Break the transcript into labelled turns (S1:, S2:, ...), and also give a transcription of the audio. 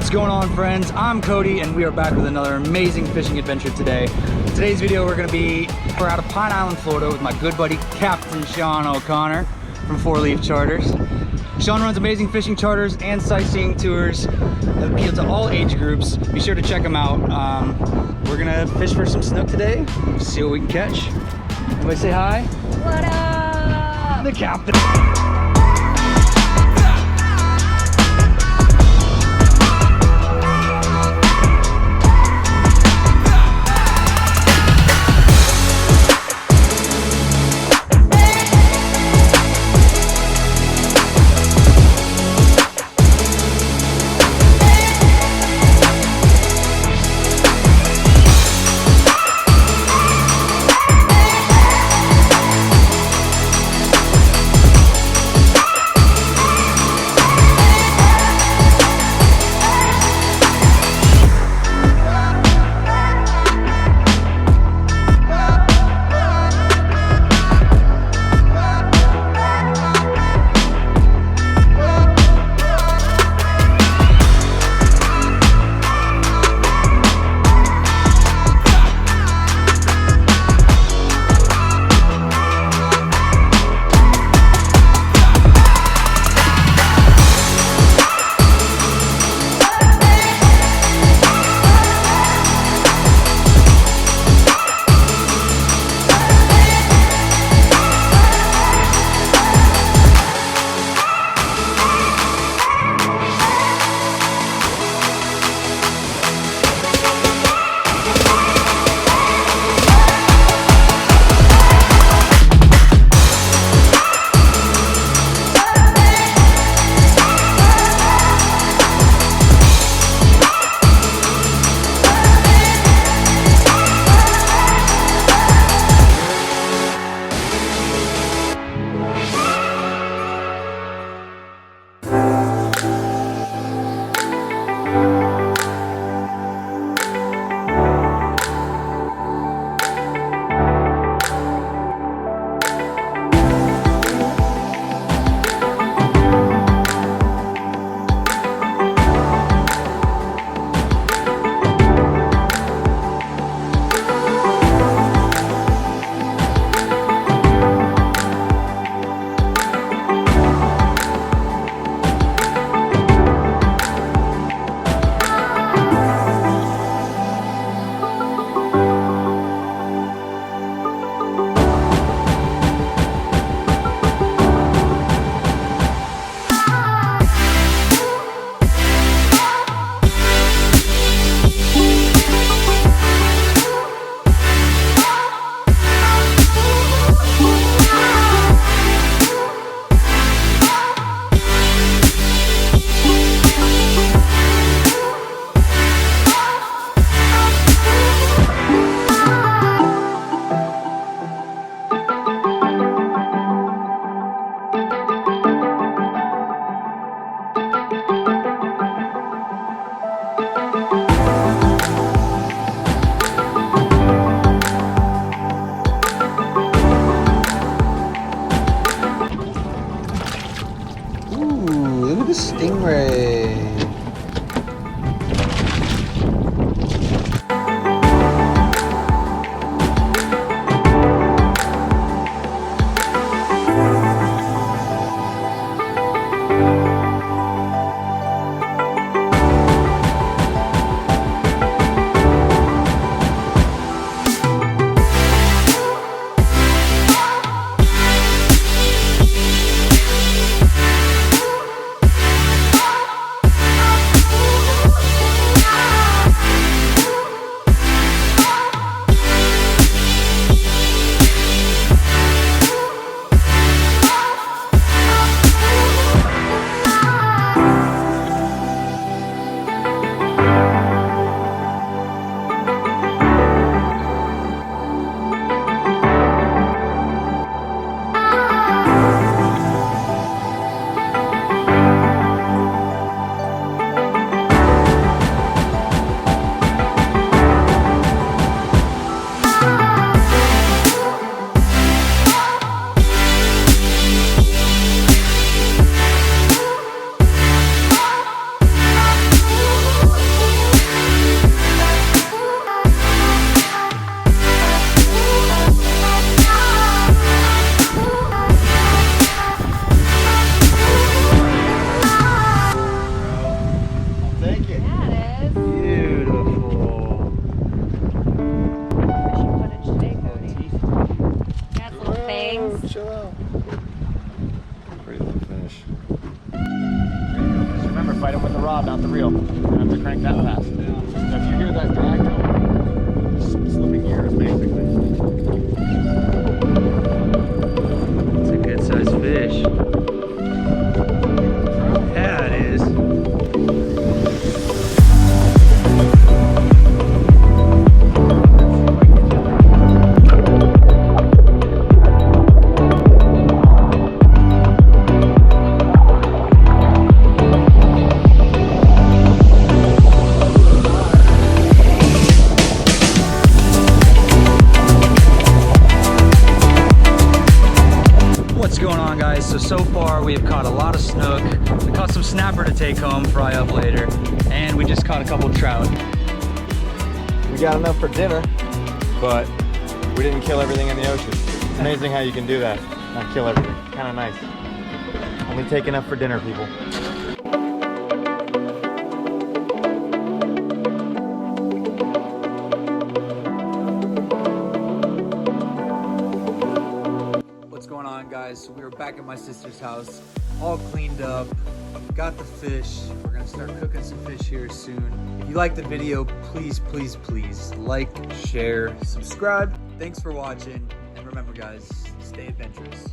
S1: What's going on, friends? I'm Cody and we are back with another amazing fishing adventure today. Today's video we're out of Pine Island, Florida with my good buddy Captain Sean O'Connor from 4 Leaf Charters. Sean runs amazing fishing charters and sightseeing tours that appeal to all age groups. Be sure to check him out. We're gonna fish for some snook today, see what we can catch. Everybody say hi.
S2: What up?
S1: The Captain.
S3: Stingray. chill out. Pretty little fish.
S4: Just remember, fight them with the rod, not the reel. You don't have to crank that fast. So if you hear that drag, slipping gears, basically.
S1: It's a good sized fish. Yeah, it is. What's going on, guys? So far we have caught a lot of snook. We caught some snapper to take home, fry up later, and we just caught a couple trout.
S3: We got enough for dinner, but we didn't kill everything in the ocean. It's amazing how you can do that. Not kill everything. Kind of nice. Only take enough for dinner, people.
S1: What's going on, guys? So we were back at my sister's house, all cleaned up, got the fish. We're gonna start cooking some fish here soon. If you like the video, please like, share, subscribe. Thanks for watching, and remember, guys, stay adventurous.